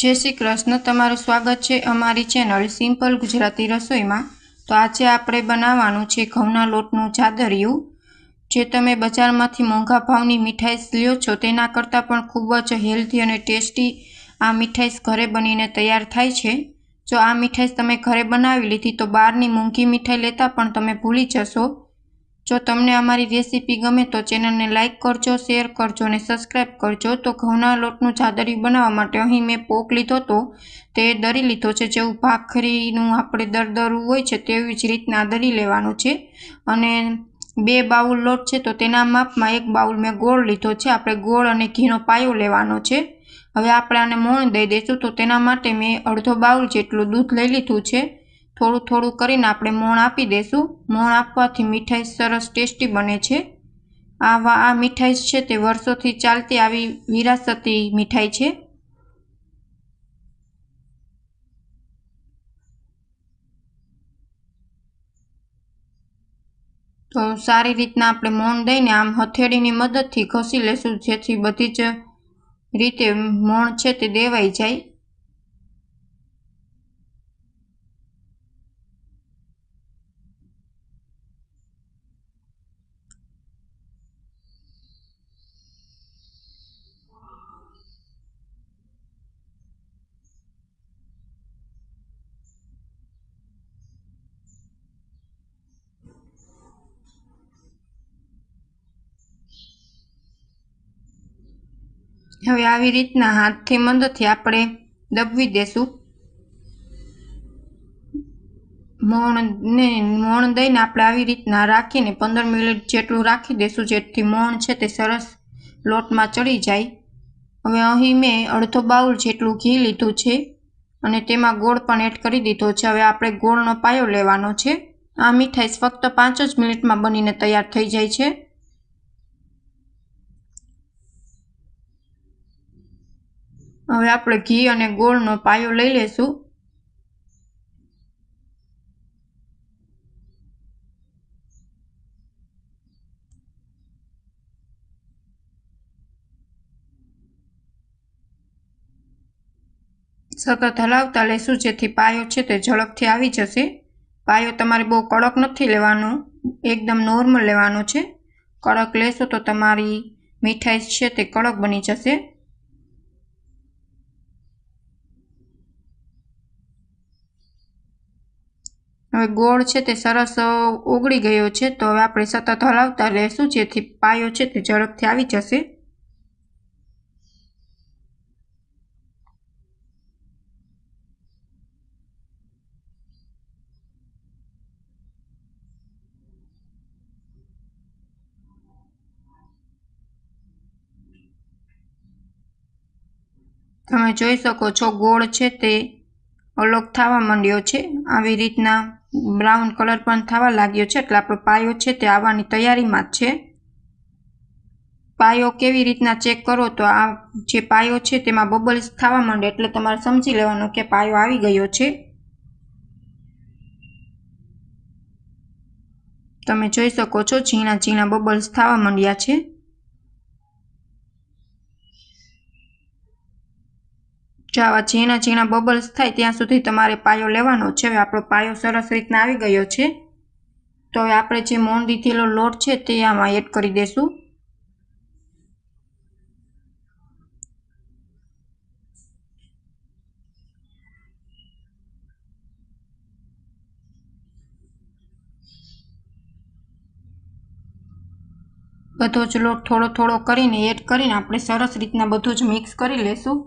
जय श्री कृष्ण। तमारुं स्वागत है अमारी चेनल सिंपल गुजराती रसोई में। तो आज आपणे बनाववानुं छे घऊना लोटनुं जादरियुं। जे तमे बजारमांथी मोंघा भावनी मिठाईस ल्यो छो तेना करता पण खूब ज हेल्धी अने टेस्टी आ मिठाईस घरे बनीने तैयार थाय छे। जो आ मिठाईस तमे घरे बनावी लीधी तो बहारनी मोंघी मिठाई लेता पण तमे भूली जशो। जो तमने अमारी रेसिपी गमे तो चेनल ने लाइक करजो, शेर करजो ने सब्सक्राइब करजो। तो घऊना लोटनुं जादरियुं बनाववा माटे अहीं मैं पोक लीधो तो ते दरी लीधो छे। जेवुं भाखरीनुं आपणे दरदरुं होय छे तेवी ज रीतना दरी लेवानुं छे। अने 2 बाउल लोट छे तो तेना मापमां 1 बाउल मैं गोळ लीधो छे। आपणे गोळ अने घीनो पायो लेवानो छे। हवे आपणे आने मोण दई देशुं तो तेना माटे मैं अर्धो बाउल जेटलुं दूध लई लीधुं छे। थोड़ू थोड़ू करीने आपणे मोण आपी देशुं। मोण आपवाथी मिठाई सरस टेस्टी बने छे। आ मिठाई छे ते वर्षोथी चालती आवी विरासती मिठाई छे। तो सारी रीतना आपणे मोण दईने आम हथेळीनी मददथी घसी लेशुं जेथी बधी ज रीते मोण छे ते देवाई जाय। हवे आवी रीतना हाथथी मददथी आपणे दबवी देशुं। मोण दईने आपणे आवी रीतना राखीने 15 मिनिट जेटलुं राखी देशुं जेथी मोण छे ते सरस लोटमां चढ़ी जाय। हवे अहीं मैं अर्धो बाउल जेटलुं घी लीधुं छे अने तेमां गोळ पण एड करी दीधो छे। हवे आपणे गोळनो पायो लेवानो छे। आ मिठाई फक्त 5 ज मिनिटमां बनीने तैयार थई जाय छे। हवे आपणे घी अने गोळनो पायो लई लेशुं। सतत हलावता लेशुं जेथी पायो छे ते झड़पथी आवी जशे। पायो तमारे बहु कड़क नथी लेवानो, एकदम नॉर्मल लेवानो छे। कड़क लेशो तो तमारी मिठाई छे ते कड़क बनी जशे। हवे गोळ छे ते सरस ओगળી गयो छे तो हवे आपणे सतत हलावता रहेशुं जेथी पायो छे ते झड़पथी आवी जशे। તમે જોઈ શકો છો ગોળ છે તે અલગ થવા માંડ્યો છે। આવી રીતના બ્રાઉન કલર પણ થવા લાગ્યો છે એટલે આપણો પાયો છે તે આવવાની તૈયારીમાં જ છે। પાયો કેવી રીતના ચેક કરો તો આ જે પાયો છે તેમાં બબલ્સ થવા માંડે એટલે તમારે સમજી લેવાનું કે પાયો આવી ગયો છે। તમે જોઈ શકો છો ઝીણા ઝીણા બબલ્સ થવા માંડ્યા છે। જો આવા ઝીણા ઝીણા બબલ્સ થાય ત્યાં સુધી તમારે પાયો લેવાનો છે। હવે આપણો પાયો સરસ રીતના આવી ગયો છે તો હવે આપણે જે મોણ દીધેલો લોટ છે તે આમાં એડ કરી દેશું। બધો જ લોટ થોડો થોડો કરીને એડ કરીને આપણે સરસ રીતના બધું જ મિક્સ કરી લેશું।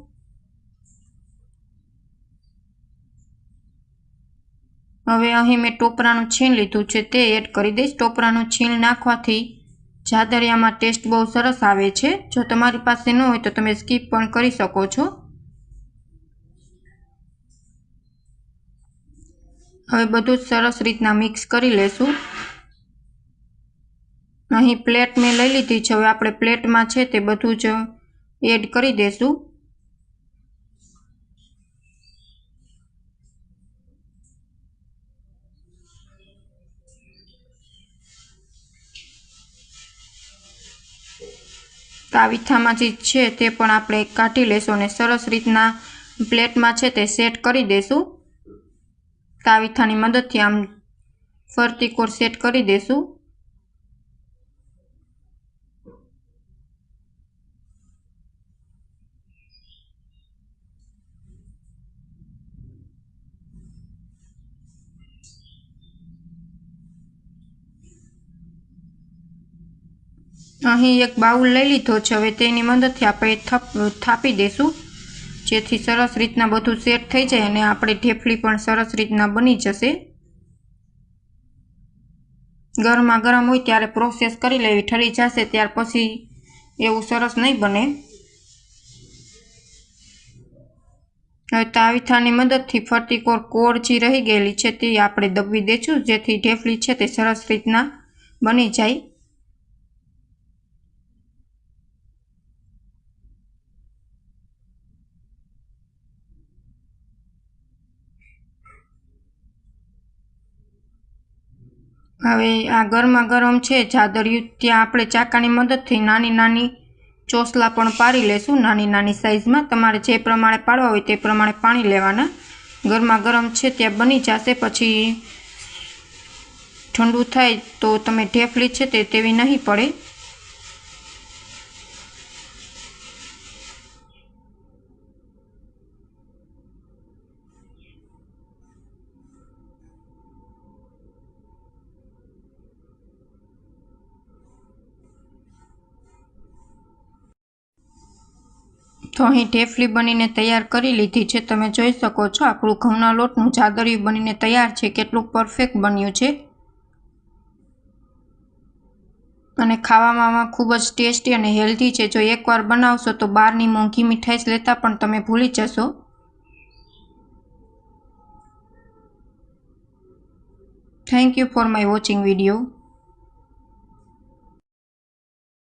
હવે અહીં મેં ટોપરાનું છીણ લીધું છે તે એડ કરી દઈશ। ટોપરાનું છીણ નાખવાથી જાદરિયામાં ટેસ્ટ બહુ સરસ આવે છે। જો તમારી પાસે ન હોય તો તમે સ્કીપ પણ કરી શકો છો। હવે બધું જ સરસ રીતના મિક્સ કરી લેશું। અહીં પ્લેટ મેં લઈ લીધી છે। હવે આપણે પ્લેટમાં છે તે બધું જ એડ કરી દેશું। તાવીથામાંથી છે તે પણ આપણે કાઢી લેશું અને સરસ રીતના પ્લેટમાં છે તે સેટ કરી દઈશું। તાવીથાની મદદથી આમ ફરતી કોર સેટ કરી દઈશું। અહીં એક બાઉલ લઈ લીધો છે। હવે તેની મદદથી આપણે થાપી દઈશું, જેથી સરસ રીતના બધું સેટ થઈ જાય અને આપણે ઢેફલી પણ સરસ રીતના બની જશે। ગરમા ગરમ હોય ત્યારે પ્રોસેસ કરી લેવી, ઠરી જશે ત્યાર પછી એવું સરસ નહીં બને। હવે તાવીથાની મદદથી ફરતી કોર જે રહી ગયેલી છે તે આપણે દબવી દઈશું, જેથી ઢેફલી છે તે સરસ રીતના બની જાય। હવે આ ગરમા ગરમ છે જાદરિયું, ત્યાં આપણે ચાકાની મદદથી નાની નાની ચોસલા પણ પાડી લેશું। નાની નાની સાઈઝમાં તમારે જે પ્રમાણે પાડવા હોય તે પ્રમાણે પાણી લેવાના। ગરમા ગરમ છે ત્યાં બની જશે, પછી ઠંડુ થાય તો તમે ઢેફલી છે તે તેવી નહીં પડે। તો અહીં ઢેફલી બનીને તૈયાર કરી લીધી છે। તમે જોઈ શકો છો આપણું ઘઉંના લોટનું જાદરિયું બનીને તૈયાર છે। કેટલું પરફેક્ટ બન્યું છે અને ખાવામાં ખૂબ જ ટેસ્ટી અને હેલ્ધી છે। જો એકવાર બનાવશો તો બહારની મોંઘી મીઠાઈ લેતા પણ તમે ભૂલી જશો। Thank you for my watching video.